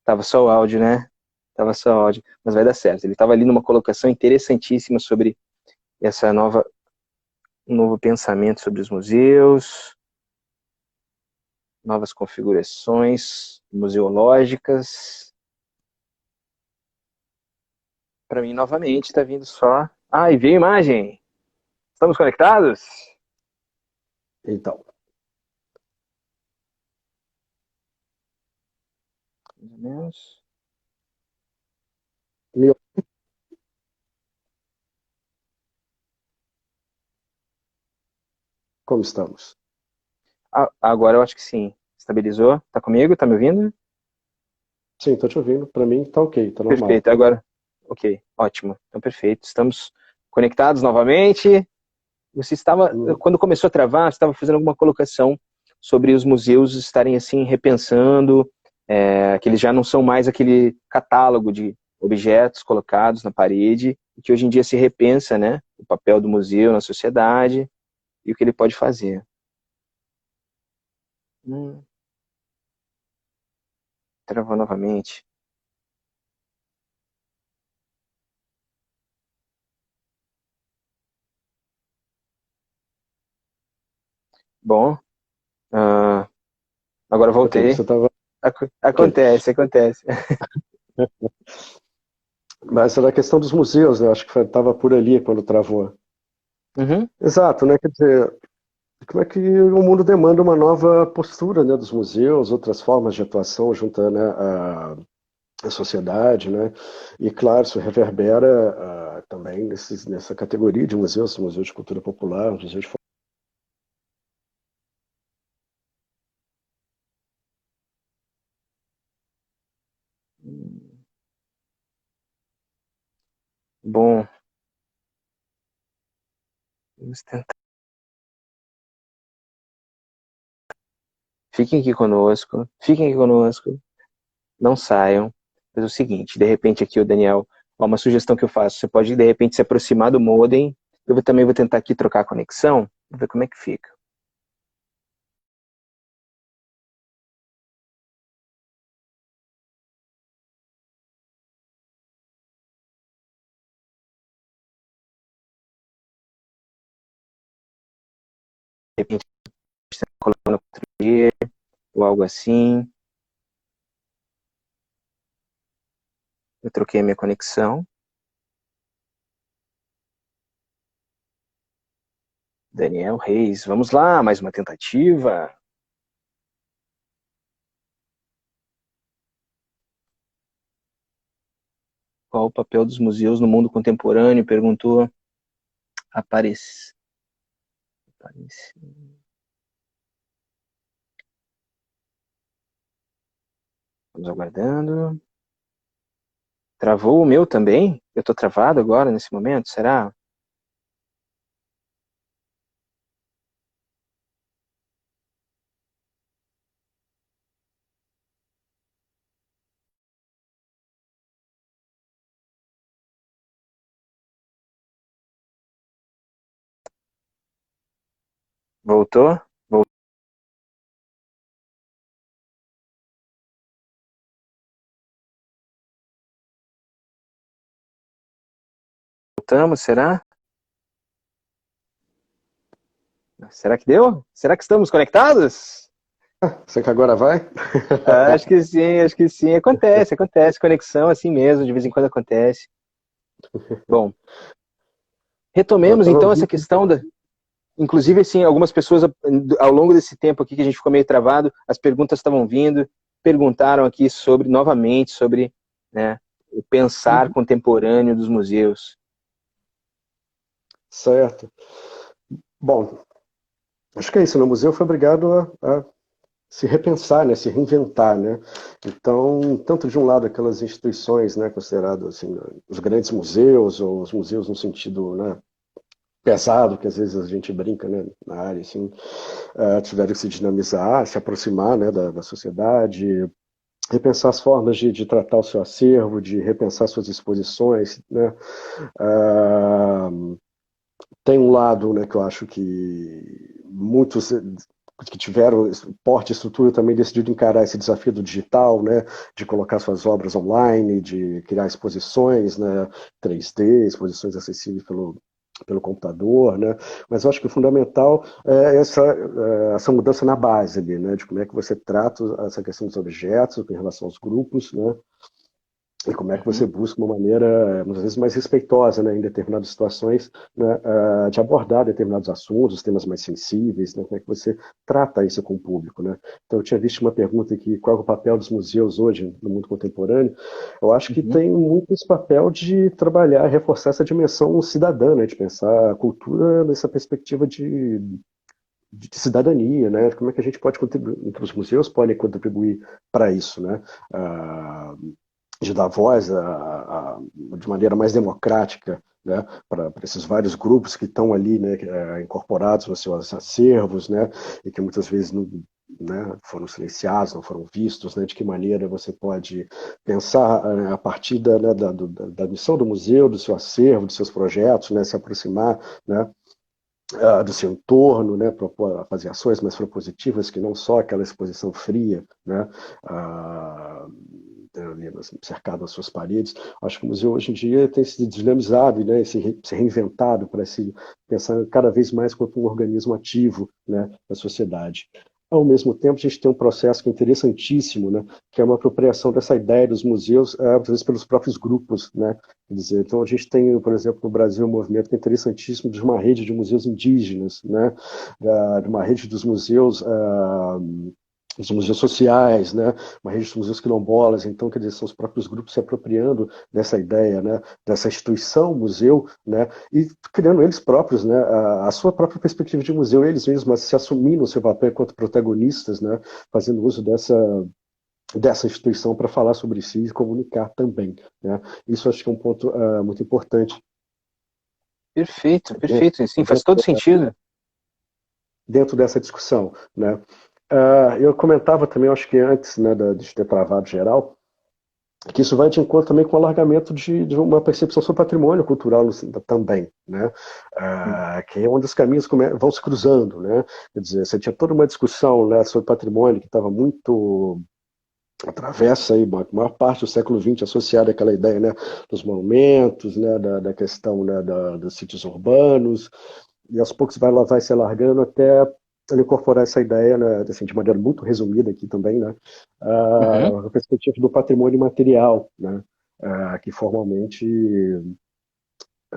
Tava só o áudio, né? Tava só o áudio, mas vai dar certo. Ele estava ali numa colocação interessantíssima sobre essa um novo pensamento sobre os museus, novas configurações museológicas. Para mim, novamente, está vindo só. Ah, e veio imagem. Estamos conectados? Então, Mais ou menos. e como estamos? Agora eu acho que sim. Estabilizou? Tá comigo? Tá me ouvindo? Sim, estou te ouvindo. Para mim está ok, está normal. Perfeito. Agora, ok, ótimo. Então, perfeito. Estamos conectados novamente. Você estava, Uhum. quando começou a travar, você estava fazendo alguma colocação sobre os museus estarem assim repensando, que eles já não são mais aquele catálogo de objetos colocados na parede, e que hoje em dia se repensa, né, o papel do museu na sociedade e o que ele pode fazer. Hum, Travou novamente. Bom, ah, agora Ok, você voltei. estava. Ok. Acontece, acontece. Mas era a questão dos museus, né? Eu acho que estava por ali quando travou. Uhum. Exato, né? Quer dizer, como é que o mundo demanda uma nova postura, né, dos museus, outras formas de atuação junto, né, à sociedade, né? E claro, isso reverbera também nessa categoria de museus, museus de cultura popular, museus de Bom, vamos tentar. Fiquem aqui conosco. Não saiam. Mas é o seguinte, de repente aqui o Daniel, ó, uma sugestão que eu faço, você pode de repente se aproximar do modem, também vou tentar aqui trocar a conexão, ver como é que fica. De repente você está colocando outro dia, ou algo assim. Eu troquei a minha conexão. Daniel Reis, vamos lá, mais uma tentativa. Qual o papel dos museus no mundo contemporâneo? Perguntou. Aparece. Aparece. Vamos aguardando. Travou o meu também? Eu estou travado agora, nesse momento? Será? Voltou? Voltamos, será? Será que deu? Será que estamos conectados? Você que agora vai? Acho que sim, acho que sim. Acontece. Conexão assim mesmo, de vez em quando acontece. Bom, Eu retomemos tava então essa ouvindo. questão da. Inclusive, assim, algumas pessoas ao longo desse tempo aqui que a gente ficou meio travado, as perguntas estavam vindo, perguntaram aqui sobre, novamente, sobre, né, o pensar Uhum. contemporâneo dos museus. Certo. Bom, acho que é isso, né? O museu foi obrigado a se repensar, né? Se reinventar, né? Então, tanto de um lado aquelas instituições, né, consideradas assim, os grandes museus ou os museus no sentido, né, pesado, que às vezes a gente brinca, né, na área, assim, tiveram que se dinamizar, se aproximar, né, da sociedade, repensar as formas de tratar o seu acervo, de repensar suas exposições, né? Ah, tem um lado, né, que eu acho que muitos que tiveram porte e estrutura também decidiram encarar esse desafio do digital, né, de colocar suas obras online, de criar exposições, né, 3D, exposições acessíveis pelo computador, né? Mas eu acho que o fundamental é essa mudança na base ali, né? De como é que você trata essa questão dos objetos em relação aos grupos, né? E como é que você Uhum. busca uma maneira, muitas vezes, mais respeitosa, né, em determinadas situações, né, de abordar determinados assuntos, temas mais sensíveis, né, como é que você trata isso com o público, né? Então, eu tinha visto uma pergunta aqui, qual é o papel dos museus hoje no mundo contemporâneo? Eu acho que Uhum. tem muito esse papel de trabalhar, reforçar essa dimensão cidadã, né, de pensar a cultura nessa perspectiva de cidadania, né? Como é que a gente pode contribuir, que os museus podem contribuir para isso, né? Ah, de dar voz de maneira mais democrática, né, para esses vários grupos que estão ali, né, incorporados nos seus acervos, né, e que muitas vezes não, né, foram silenciados, não foram vistos, né, de que maneira você pode pensar a partir da missão do museu, do seu acervo, dos seus projetos, né, se aproximar, né, do seu entorno, né, propor, fazer ações mais propositivas que não só aquela exposição fria, né, ali cercado às suas paredes. Acho que o museu hoje em dia tem se dinamizado, né, se reinventado para se pensar cada vez mais como um organismo ativo, né, da sociedade. Ao mesmo tempo, a gente tem um processo que é interessantíssimo, né, que é uma apropriação dessa ideia dos museus, às vezes pelos próprios grupos, né. Quer dizer, então a gente tem, por exemplo, no Brasil, um movimento que é interessantíssimo de uma rede de museus indígenas, né, de uma rede dos museus, os museus sociais, né, uma rede dos museus quilombolas. Então, quer dizer, são os próprios grupos se apropriando dessa ideia, né, dessa instituição museu, né, e criando eles próprios, né, a sua própria perspectiva de museu, eles mesmos, mas se assumindo o seu papel enquanto protagonistas, né, fazendo uso dessa instituição para falar sobre si e comunicar também, né? Isso acho que é um ponto muito importante Perfeito, dentro, perfeito. Sim, faz todo sentido. dentro dessa discussão, né? Eu comentava também, acho que antes, né, de ter travado geral, que isso vai de encontro também com o alargamento de uma percepção sobre patrimônio cultural também, né? Que é onde os caminhos vão se cruzando, né? Quer dizer, você tinha toda uma discussão, né, sobre patrimônio que estava muito atravessa aí a maior parte do século XX associada àquela ideia, né, dos monumentos, né, da questão, né, dos sítios urbanos, e aos poucos vai se alargando até ele incorporar essa ideia, né, assim, de maneira muito resumida aqui também, né, Uhum. a perspectiva do patrimônio material, né, que formalmente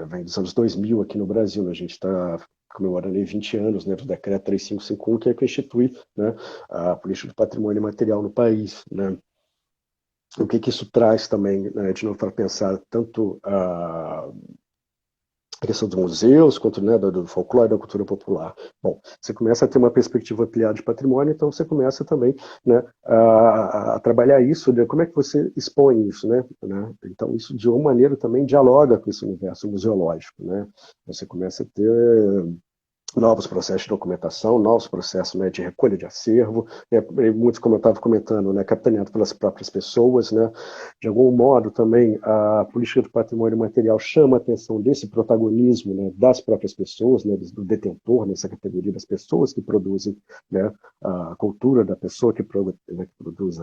vem dos anos 2000 aqui no Brasil, né, a gente está comemorando aí 20 anos, né, do decreto 3551, que é que institui, né, a política de patrimônio material no país, né. O que isso traz também, né, de novo, para pensar tanto a questão dos museus, quanto, né, do folclore, da cultura popular. Bom, você começa a ter uma perspectiva ampliada de patrimônio, então você começa também, né, a trabalhar isso, né, como é que você expõe isso, né? Então isso de uma maneira também dialoga com esse universo museológico, né? Você começa a ter novos processos de documentação, novos processos, né, de recolha de acervo, muitos, como eu estava comentando, né, capitaneado pelas próprias pessoas, né, de algum modo também a política do patrimônio material chama a atenção desse protagonismo, né, das próprias pessoas, né, do detentor nessa categoria das pessoas que produzem, né, a cultura da pessoa né, que produz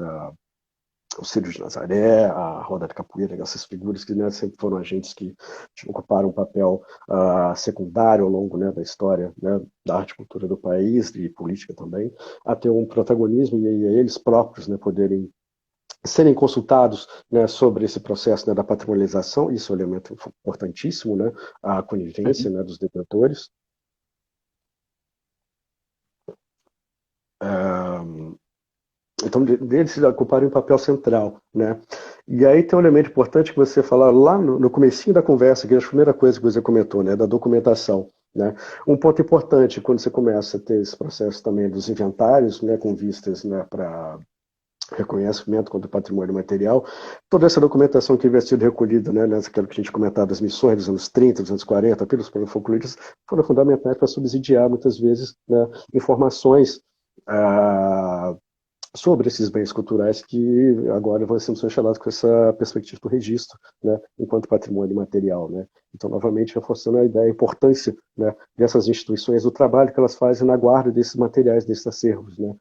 o Círio de Nazaré, a Roda de Capoeira, essas figuras que, né, sempre foram agentes que ocuparam um papel secundário ao longo, né, da história, né, da arte e cultura do país e política também, a ter um protagonismo e eles próprios, né, poderem serem consultados, né, sobre esse processo, né, da patrimonialização. Isso é um elemento importantíssimo, né, a conivência, Uhum. né, dos detentores. Uh, Então, deles ocuparem um papel central, né? E aí tem um elemento importante que você falar lá no comecinho da conversa, que é a primeira coisa que você comentou, né, da documentação, né? Um ponto importante quando você começa a ter esse processo também dos inventários, né, com vistas, né, para reconhecimento quanto patrimônio material, toda essa documentação que havia sido recolhida, né, naquilo que a gente comentava das missões dos anos 30, dos anos 40, pelos folcloristas, foram fundamentais para subsidiar, muitas vezes, né, informações sobre esses bens culturais que agora vão ser chamados com essa perspectiva do registro, né, enquanto patrimônio material, né. Então, novamente, reforçando a ideia, a importância, né, dessas instituições, do trabalho que elas fazem na guarda desses materiais, desses acervos, né,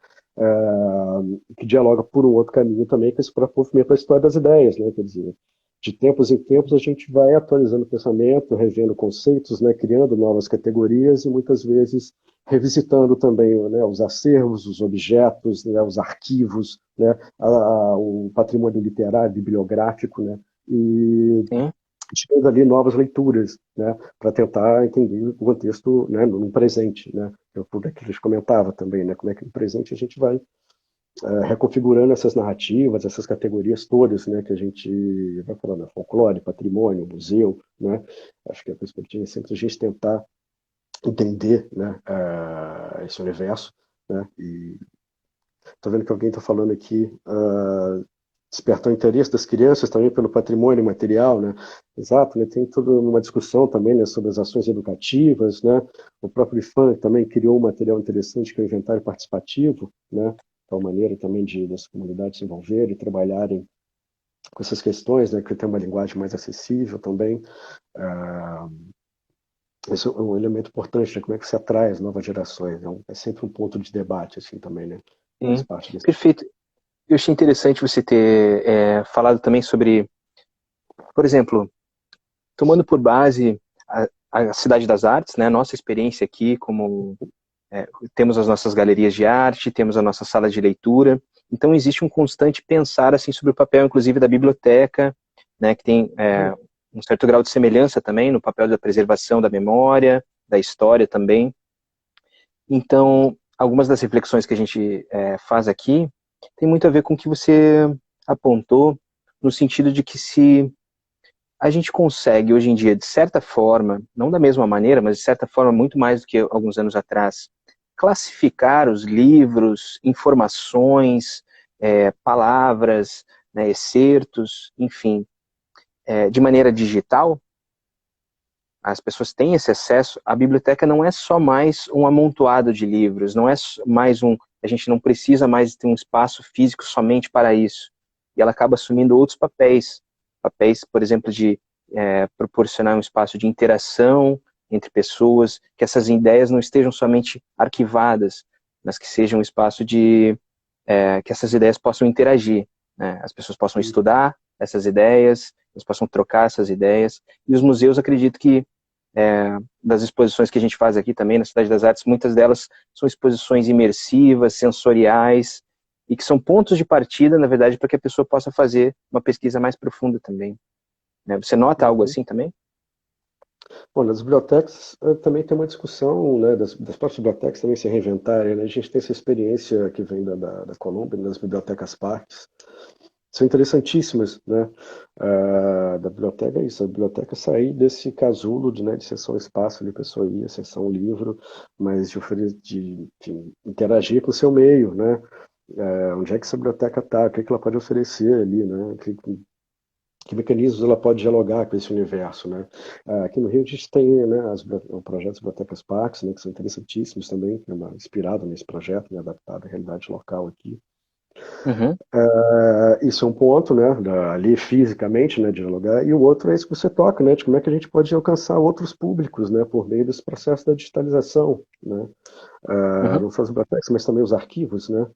que dialoga por um outro caminho também com esse próprio movimento da história das ideias, né, quer dizer, de tempos em tempos a gente vai atualizando o pensamento, revendo conceitos, né, criando novas categorias e muitas vezes revisitando também, né, os acervos, os objetos, né, os arquivos, né, o patrimônio literário, bibliográfico, né, e Sim. tirando ali novas leituras, né, para tentar entender o contexto, né, no presente, né, que a gente comentava também, né, como é que no presente a gente vai reconfigurando essas narrativas, essas categorias todas, né, que a gente vai falando, né, folclore, patrimônio, museu, né, acho que a perspectiva é sempre a gente tentar entender, né, esse universo, né, e estou vendo que alguém está falando aqui, despertar o interesse das crianças também pelo patrimônio material, né, exato, né, tem toda uma discussão também, né, sobre as ações educativas, né, o próprio IFAM também criou um material interessante que é o inventário participativo, né, que é uma maneira também das comunidades se envolverem e trabalharem com essas questões, né, que tem uma linguagem mais acessível também. Esse é um elemento importante, né? Como é que se atrai as novas gerações? É sempre um ponto de debate, assim, também, né? Faz Sim. parte desse. Perfeito. Eu achei interessante você ter falado também sobre, por exemplo, tomando por base a Cidade das Artes, né, nossa experiência aqui como temos as nossas galerias de arte, temos a nossa sala de leitura, então existe um constante pensar assim sobre o papel, inclusive, da biblioteca, né, que tem um certo grau de semelhança também no papel da preservação da memória, da história também. Então, algumas das reflexões que a gente faz aqui tem muito a ver com o que você apontou, no sentido de que se a gente consegue hoje em dia, de certa forma, não da mesma maneira, mas de certa forma muito mais do que alguns anos atrás, classificar os livros, informações, palavras, né, excertos, enfim, de maneira digital, as pessoas têm esse acesso, a biblioteca não é só mais um amontoado de livros, não é mais a gente não precisa mais ter um espaço físico somente para isso. E ela acaba assumindo outros papéis, por exemplo, de proporcionar um espaço de interação entre pessoas, que essas ideias não estejam somente arquivadas, mas que sejam um espaço que essas ideias possam interagir, né? As pessoas possam estudar essas ideias, eles possam trocar essas ideias. E os museus, acredito que, das exposições que a gente faz aqui também na Cidade das Artes, muitas delas são exposições imersivas, sensoriais, e que são pontos de partida, na verdade, para que a pessoa possa fazer uma pesquisa mais profunda também, né? Você nota algo Uhum. assim também? Bom, nas bibliotecas também tem uma discussão, né, das próprias bibliotecas também se reinventarem, né? A gente tem essa experiência que vem da Colômbia, das bibliotecas parques, são interessantíssimas, né? Da biblioteca é isso, a biblioteca sair desse casulo de, né, de sessão espaço, ali a pessoa ia, sessão livro, mas de enfim, interagir com o seu meio, né? Onde é que essa biblioteca está, o que é que ela pode oferecer ali, né? que mecanismos ela pode dialogar com esse universo, né? Aqui no Rio a gente tem, né, o projeto das Bibliotecas Parques, né, que são interessantíssimos também, que é inspirado nesse projeto, né, adaptado à realidade local aqui. Uhum. Isso é um ponto, né, ali fisicamente, né, dialogar, e o outro é isso que você toca, né, de como é que a gente pode alcançar outros públicos, né, por meio desse processo da digitalização, né, Uhum. não só as bibliotecas, mas também os arquivos, né,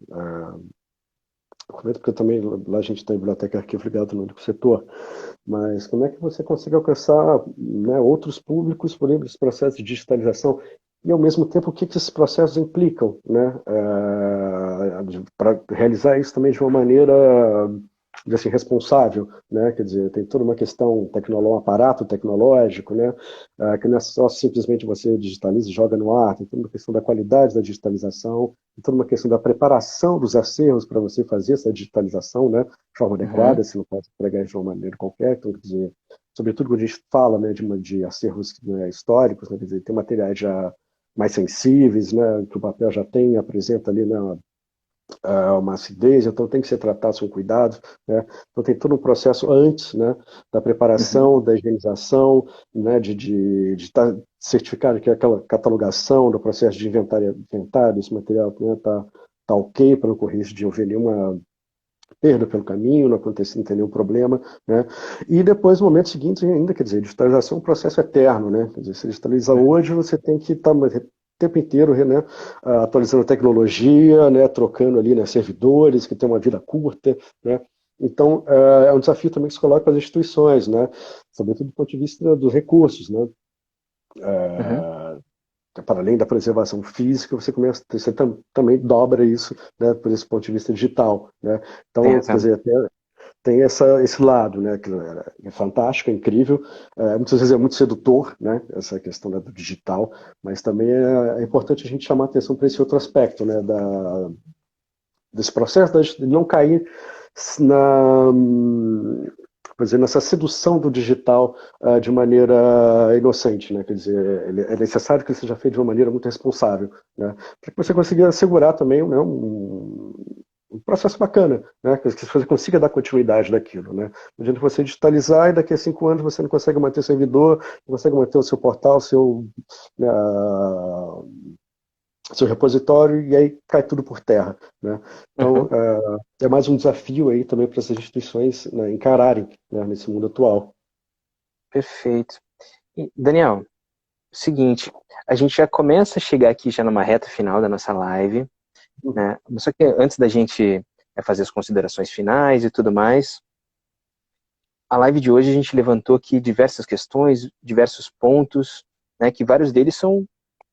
porque também lá a gente tem biblioteca e arquivo ligado no único setor, mas como é que você consegue alcançar, né, outros públicos por meio desse processo de digitalização e, ao mesmo tempo, o que esses processos implicam, né, para realizar isso também de uma maneira assim, responsável, né, quer dizer, tem toda uma questão tecnológica, um aparato tecnológico, né, que não é só simplesmente você digitaliza e joga no ar, tem toda uma questão da qualidade da digitalização, tem toda uma questão da preparação dos acervos para você fazer essa digitalização, né, de forma Uhum. adequada, você não pode entregar de uma maneira qualquer, então, quer dizer, sobretudo quando a gente fala, né, de acervos, né, históricos, né, quer dizer, tem materiais já mais sensíveis, né, que o papel já tem, apresenta ali, né, uma acidez, então tem que ser tratado com cuidado, né? Então tem todo um processo antes, né, da Uhum. preparação, da higienização, né, de certificar que aquela catalogação do processo de inventário esse material, né, tá ok para não correr risco de haver nenhuma perda pelo caminho, não acontecer, não ter nenhum problema, né? E depois, no momento seguinte, ainda, quer dizer, digitalização é um processo eterno, né? Quer dizer, se digitaliza hoje, você tem que estar o tempo inteiro, né, atualizando a tecnologia, né, trocando ali, né, servidores que têm uma vida curta, né? Então, é um desafio também que se coloca para as instituições, né? Sobretudo do ponto de vista dos recursos, né? Uhum. Para além da preservação física, você também dobra isso, né, por esse ponto de vista digital, né? Tem Então, quer razão. dizer, tem esse lado, né, que é fantástico, é incrível, muitas vezes é muito sedutor, né, essa questão, né, do digital, mas também é importante a gente chamar atenção para esse outro aspecto, né, desse processo de não cair na, por exemplo, nessa sedução do digital de maneira inocente, né? Quer dizer, é necessário que ele seja feito de uma maneira muito responsável, né? Para que você consiga assegurar também, né, um processo bacana, né? Que você consiga dar continuidade daquilo, né? Não adianta você digitalizar e daqui a 5 anos você não consegue manter o servidor, não consegue manter o seu portal, né, seu repositório e aí cai tudo por terra, né? Então, Uhum. é mais um desafio aí também para essas instituições, né, encararem, né, nesse mundo atual. Perfeito. E, Daniel, seguinte, a gente já começa a chegar aqui já numa reta final da nossa live, Uhum. né? Só que antes da gente fazer as considerações finais e tudo mais, a live de hoje a gente levantou aqui diversas questões, diversos pontos, né? Que vários deles são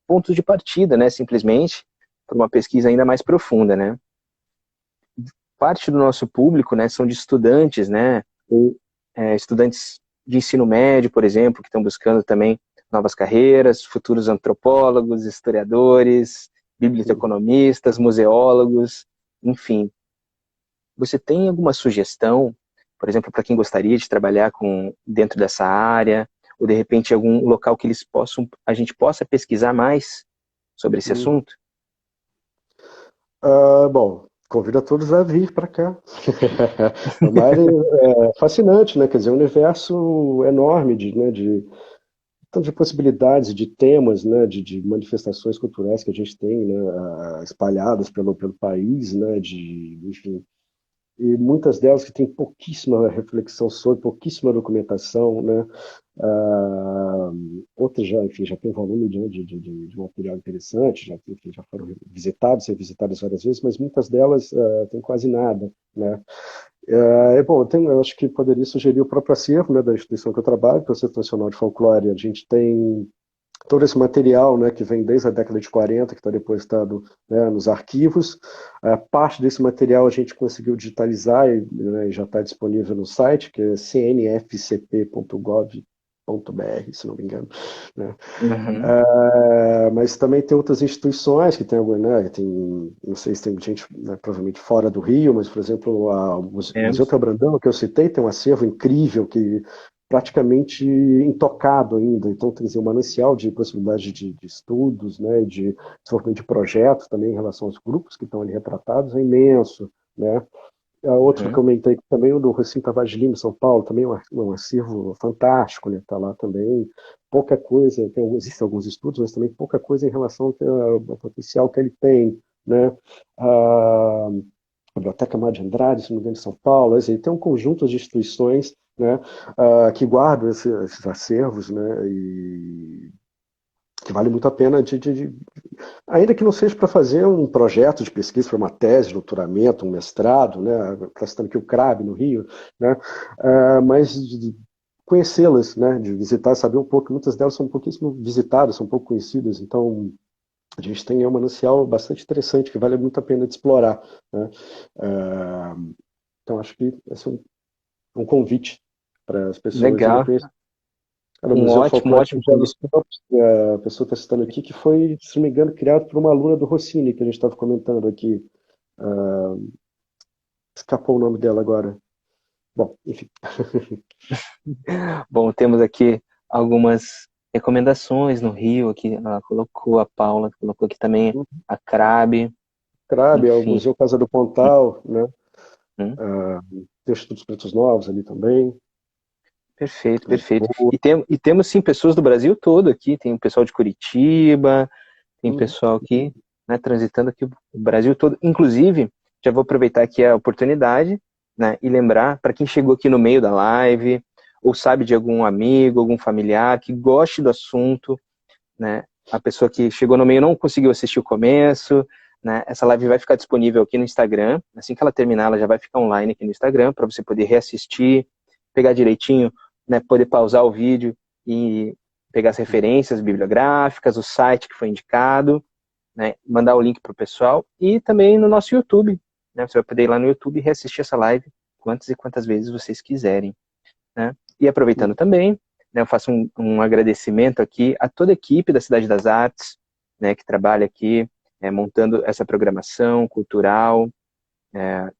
pontos de partida, né? Simplesmente para uma pesquisa ainda mais profunda, né? Parte do nosso público, né? São de estudantes, né? Ou estudantes de ensino médio, por exemplo, que estão buscando também novas carreiras, futuros antropólogos, historiadores, Uhum. biblioteconomistas, museólogos, enfim. Você tem alguma sugestão, por exemplo, para quem gostaria de trabalhar com dentro dessa área, ou de repente algum local que a gente possa pesquisar mais sobre esse Uhum. assunto? Bom, convido a todos a vir para cá. É uma área fascinante, né? Quer dizer, um universo enorme tanto de possibilidades, de temas, né, de manifestações culturais que a gente tem, né, espalhadas pelo país, né, enfim, e muitas delas que têm pouquíssima reflexão sobre, pouquíssima documentação, né, outras já, enfim, já tem volume de material interessante, enfim, já foram visitadas, revisitadas várias vezes, mas muitas delas têm quase nada, né. Bom, eu acho que poderia sugerir o próprio acervo, né, da instituição que eu trabalho, que é o Centro Nacional de Folclore. A gente tem todo esse material, né, que vem desde a década de 40, que está depositado, né, nos arquivos. Parte desse material a gente conseguiu digitalizar né, e já está disponível no site, que é cnfcp.gov.br, se não me engano, né? Uhum. Mas também tem outras instituições que tem, né, não sei se tem gente, né, provavelmente fora do Rio, mas, por exemplo, o Museu Temos. Teobrandão, que eu citei, tem um acervo incrível que praticamente intocado ainda. Então, quer dizer, um manancial de possibilidade de estudos, né, de desenvolvimento de projetos também em relação aos grupos que estão ali retratados é imenso, né? A outro que Uhum. eu comentei também, o do Recinto Tavares de Lima, em São Paulo, também um acervo fantástico, né? Tá lá também. Pouca coisa, existem alguns estudos, mas também pouca coisa em relação ao potencial que ele tem, né? A Biblioteca Mar de Andrade, se não me engano, de São Paulo, assim, tem um conjunto de instituições, né, que guardam esses acervos, né, e que vale muito a pena ainda que não seja para fazer um projeto de pesquisa, para uma tese, doutoramento, um mestrado, né? Está citando aqui o CRAB no Rio, né? Mas de conhecê-las, né? De visitar, saber um pouco. Muitas delas são pouquíssimo visitadas, são pouco conhecidas. Então, a gente tem um manancial bastante interessante que vale muito a pena de explorar, né? Então, acho que esse é um convite para as pessoas irem Legal, conhecer. Cara, o um Museu ótimo, Folclórico ótimo de José dos convite. Campos, que a pessoa está citando aqui, que foi, se não me engano, criado por uma aluna do Rossini, que a gente estava comentando aqui. Ah, escapou o nome dela agora. Bom, enfim. Bom, temos aqui algumas recomendações no Rio, aqui ela colocou, a Paula colocou aqui também a CRAB, Crabe, é o enfim. Museu Casa do Pontal, né? Uhum. Ah, tem o Instituto Pretos Novos ali também. Perfeito, perfeito. Lisboa. E temos sim pessoas do Brasil todo aqui, tem o pessoal de Curitiba, tem Uhum. pessoal aqui, né, transitando aqui o Brasil todo. Inclusive, já vou aproveitar aqui a oportunidade, né, e lembrar para quem chegou aqui no meio da live, ou sabe de algum amigo, algum familiar que goste do assunto, né, a pessoa que chegou no meio não conseguiu assistir o começo, né, essa live vai ficar disponível aqui no Instagram. Assim que ela terminar, ela já vai ficar online aqui no Instagram para você poder reassistir, pegar direitinho, né, poder pausar o vídeo e pegar as referências bibliográficas, o site que foi indicado, né, mandar o link para o pessoal e também no nosso YouTube, né, você vai poder ir lá no YouTube e reassistir essa live quantas e quantas vezes vocês quiserem, né. E aproveitando também, né, eu faço um agradecimento aqui a toda a equipe da Cidade das Artes, né, que trabalha aqui montando essa programação cultural,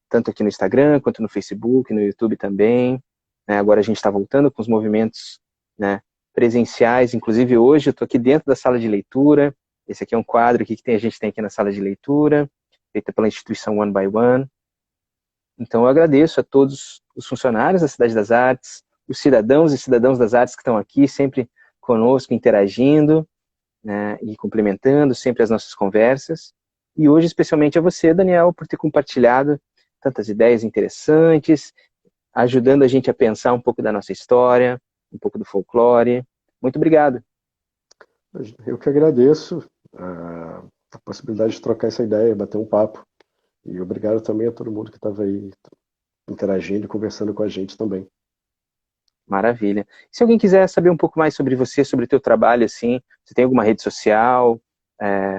tanto aqui no Instagram, quanto no Facebook, no YouTube também. Agora a gente está voltando com os movimentos, né, presenciais, inclusive hoje eu estou aqui dentro da sala de leitura. Esse aqui é um quadro aqui que a gente tem aqui na sala de leitura, feita pela instituição One by One. Então eu agradeço a todos os funcionários da Cidade das Artes, os cidadãos e cidadãos das artes que estão aqui sempre conosco, interagindo, né, e complementando sempre as nossas conversas. E hoje, especialmente a você, Daniel, por ter compartilhado tantas ideias interessantes, ajudando a gente a pensar um pouco da nossa história, um pouco do folclore. Muito obrigado. Eu que agradeço a possibilidade de trocar essa ideia, bater um papo. E obrigado também a todo mundo que estava aí interagindo e conversando com a gente também. Maravilha. Se alguém quiser saber um pouco mais sobre você, sobre o teu trabalho, assim, você tem alguma rede social,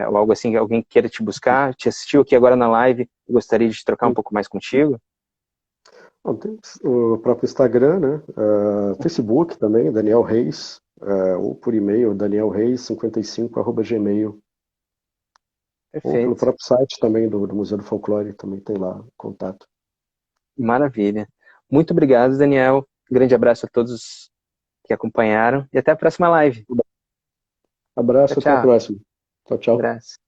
ou algo assim, alguém queira te buscar, te assistiu aqui agora na live e gostaria de trocar um pouco mais contigo? Bom, tem o próprio Instagram, né? Facebook também, Daniel Reis, ou por e-mail, danielreis55@gmail. Ou pelo Perfeito. próprio site também do Museu do Folclore, também tem lá contato. Maravilha. Muito obrigado, Daniel. Grande abraço a todos que acompanharam e até a próxima live. Tchau, Abraço, até a tchau. próxima. Tchau, tchau. Abraço.